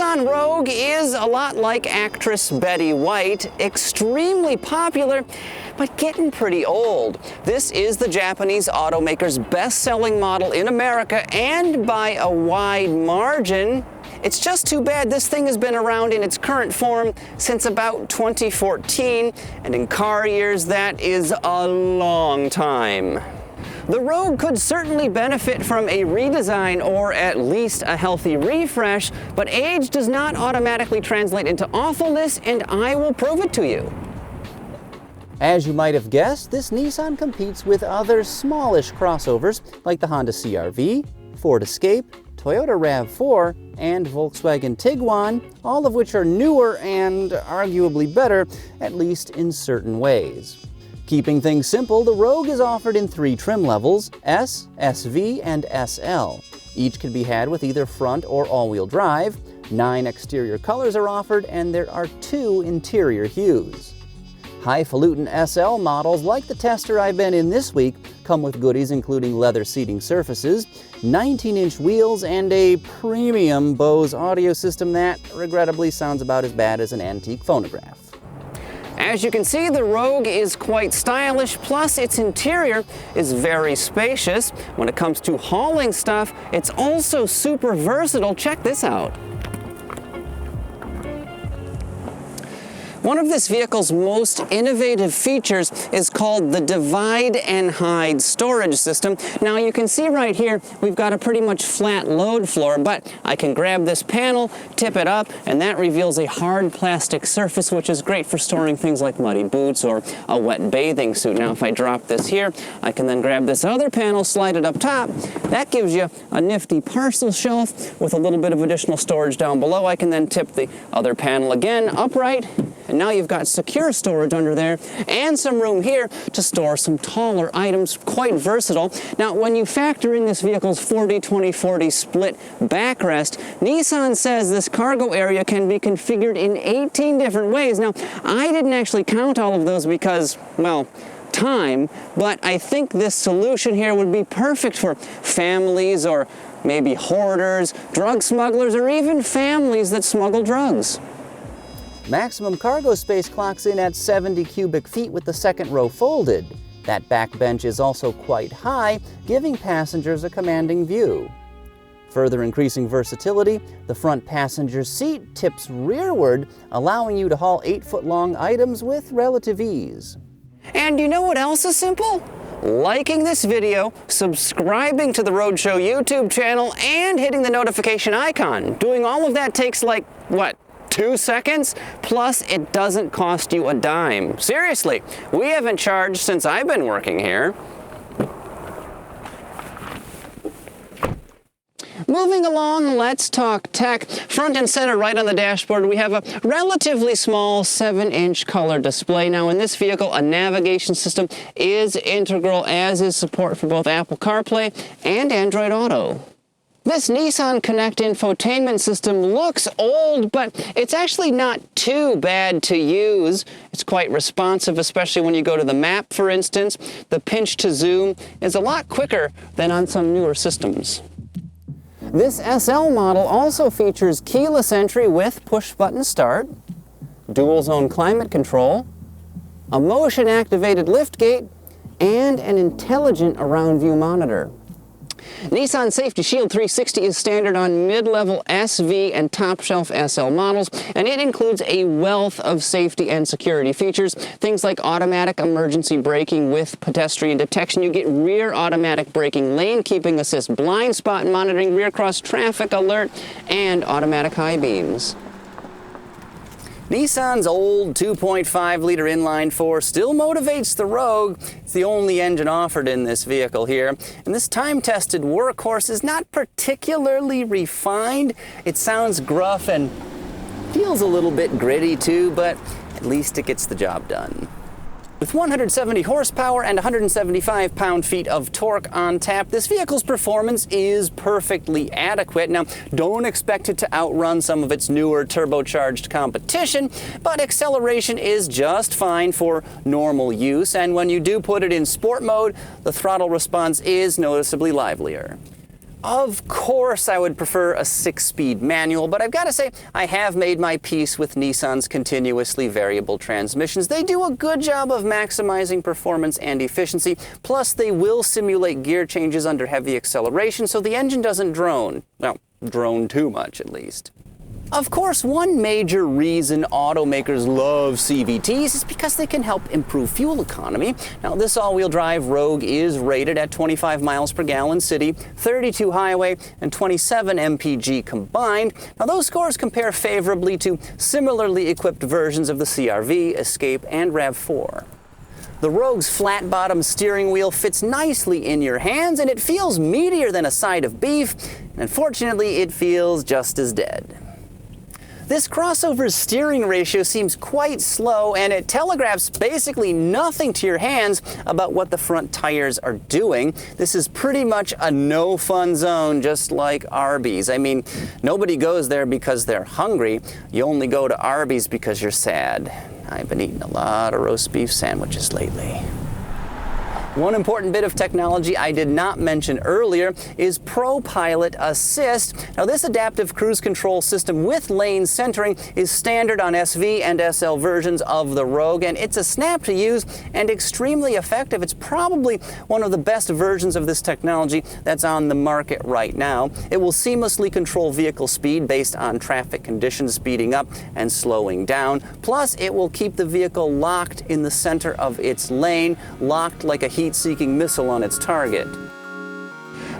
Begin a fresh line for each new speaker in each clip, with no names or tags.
Nissan Rogue is a lot like actress Betty White, extremely popular, but getting pretty old. This is the Japanese automaker's best-selling model in America, and by a wide margin. It's just too bad this thing has been around in its current form since about 2014, and in car years, that is a long time. The Rogue could certainly benefit from a redesign or at least a healthy refresh, but age does not automatically translate into awfulness, and I will prove it to you.
As you might have guessed, this Nissan competes with other smallish crossovers like the Honda CR-V, Ford Escape, Toyota RAV4, and Volkswagen Tiguan, all of which are newer and arguably better, at least in certain ways. Keeping things simple, the Rogue is offered in 3 trim levels, S, SV, and SL. Each can be had with either front or all-wheel drive. 9 exterior colors are offered, and there are 2 interior hues. Highfalutin SL models, like the tester I've been in this week, come with goodies including leather seating surfaces, 19-inch wheels, and a premium Bose audio system that, regrettably, sounds about as bad as an antique phonograph.
As you can see, the Rogue is quite stylish, plus its interior is very spacious. When it comes to hauling stuff, it's also super versatile. Check this out. One of this vehicle's most innovative features is called the divide and hide storage system. Now you can see right here, we've got a pretty much flat load floor, but I can grab this panel, tip it up, and that reveals a hard plastic surface, which is great for storing things like muddy boots or a wet bathing suit. Now if I drop this here, I can then grab this other panel, slide it up top. That gives you a nifty parcel shelf with a little bit of additional storage down below. I can then tip the other panel again upright, and now you've got secure storage under there and some room here to store some taller items, quite versatile. Now, when you factor in this vehicle's 40-20-40 split backrest, Nissan says this cargo area can be configured in 18 different ways. Now, I didn't actually count all of those because, well, time, but I think this solution here would be perfect for families or maybe hoarders, drug smugglers, or even families that smuggle drugs.
Maximum cargo space clocks in at 70 cubic feet with the second row folded. That back bench is also quite high, giving passengers a commanding view. Further increasing versatility, the front passenger seat tips rearward, allowing you to haul 8-foot-long items with relative ease.
And you know what else is simple? Liking this video, subscribing to the Roadshow YouTube channel, and hitting the notification icon. Doing all of that takes like, what, 2 seconds? Plus, it doesn't cost you a dime. Seriously, we haven't charged since I've been working here. Moving along, let's talk tech. Front and center right on the dashboard, we have a relatively small 7-inch color display. Now in this vehicle, a navigation system is integral, as is support for both Apple CarPlay and Android Auto. This Nissan Connect infotainment system looks old, but it's actually not too bad to use. It's quite responsive, especially when you go to the map, for instance. The pinch to zoom is a lot quicker than on some newer systems. This SL model also features keyless entry with push-button start, dual-zone climate control, a motion-activated liftgate, and an intelligent around-view monitor. Nissan Safety Shield 360 is standard on mid-level SV and top-shelf SL models, and it includes a wealth of safety and security features. Things like automatic emergency braking with pedestrian detection. You get rear automatic braking, lane keeping assist, blind spot monitoring, rear cross traffic alert, and automatic high beams.
Nissan's old 2.5-liter inline-4 still motivates the Rogue. It's the only engine offered in this vehicle here. And this time-tested workhorse is not particularly refined. It sounds gruff and feels a little bit gritty too, but at least it gets the job done. With 170 horsepower and 175 pound-feet of torque on tap, this vehicle's performance is perfectly adequate. Now, don't expect it to outrun some of its newer turbocharged competition, but acceleration is just fine for normal use, and when you do put it in sport mode, the throttle response is noticeably livelier. Of course, I would prefer a 6-speed manual, but I've got to say, I have made my peace with Nissan's continuously variable transmissions. They do a good job of maximizing performance and efficiency, plus they will simulate gear changes under heavy acceleration so the engine doesn't drone. Well, drone too much at least. Of course, one major reason automakers love CVTs is because they can help improve fuel economy. Now, this all-wheel drive Rogue is rated at 25 miles per gallon city, 32 highway, and 27 mpg combined. Now, those scores compare favorably to similarly equipped versions of the CR-V, Escape, and RAV4. The Rogue's flat-bottom steering wheel fits nicely in your hands, and it feels meatier than a side of beef, and unfortunately, it feels just as dead. This crossover's steering ratio seems quite slow, and it telegraphs basically nothing to your hands about what the front tires are doing. This is pretty much a no-fun zone, just like Arby's. I mean, nobody goes there because they're hungry. You only go to Arby's because you're sad. I've been eating a lot of roast beef sandwiches lately. One important bit of technology I did not mention earlier is ProPilot Assist. Now, this adaptive cruise control system with lane centering is standard on SV and SL versions of the Rogue, and it's a snap to use and extremely effective. It's probably one of the best versions of this technology that's on the market right now. It will seamlessly control vehicle speed based on traffic conditions speeding up and slowing down. Plus, it will keep the vehicle locked in the center of its lane, locked like a heat-seeking missile on its target.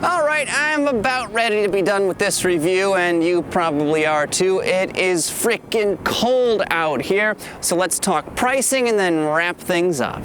All right, I'm about ready to be done with this review, and you probably are too. It is freaking cold out here, so let's talk pricing and then wrap things up.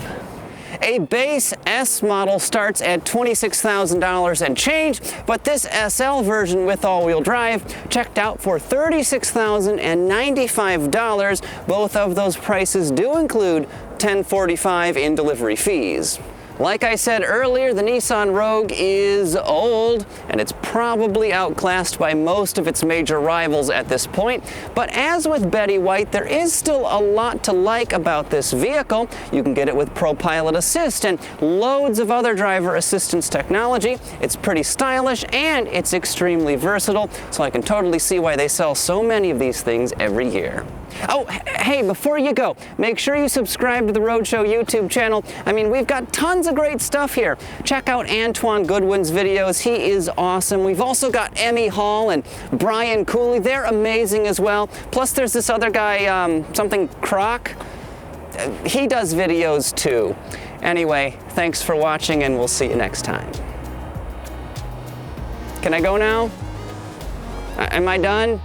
A base S model starts at $26,000 and change, but this SL version with all-wheel drive checked out for $36,095. Both of those prices do include $1045 in delivery fees. Like I said earlier, the Nissan Rogue is old, and it's probably outclassed by most of its major rivals at this point. But as with Betty White, there is still a lot to like about this vehicle. You can get it with ProPilot Assist and loads of other driver assistance technology. It's pretty stylish, and it's extremely versatile, so I can totally see why they sell so many of these things every year. Oh, hey, before you go, make sure you subscribe to the Roadshow YouTube channel. I mean, we've got tons of great stuff here. Check out Antoine Goodwin's videos. He is awesome. We've also got Emmy Hall and Brian Cooley. They're amazing as well. Plus, there's this other guy, something Croc. He does videos too. Anyway, thanks for watching, and we'll see you next time. Can I go now? Am I done?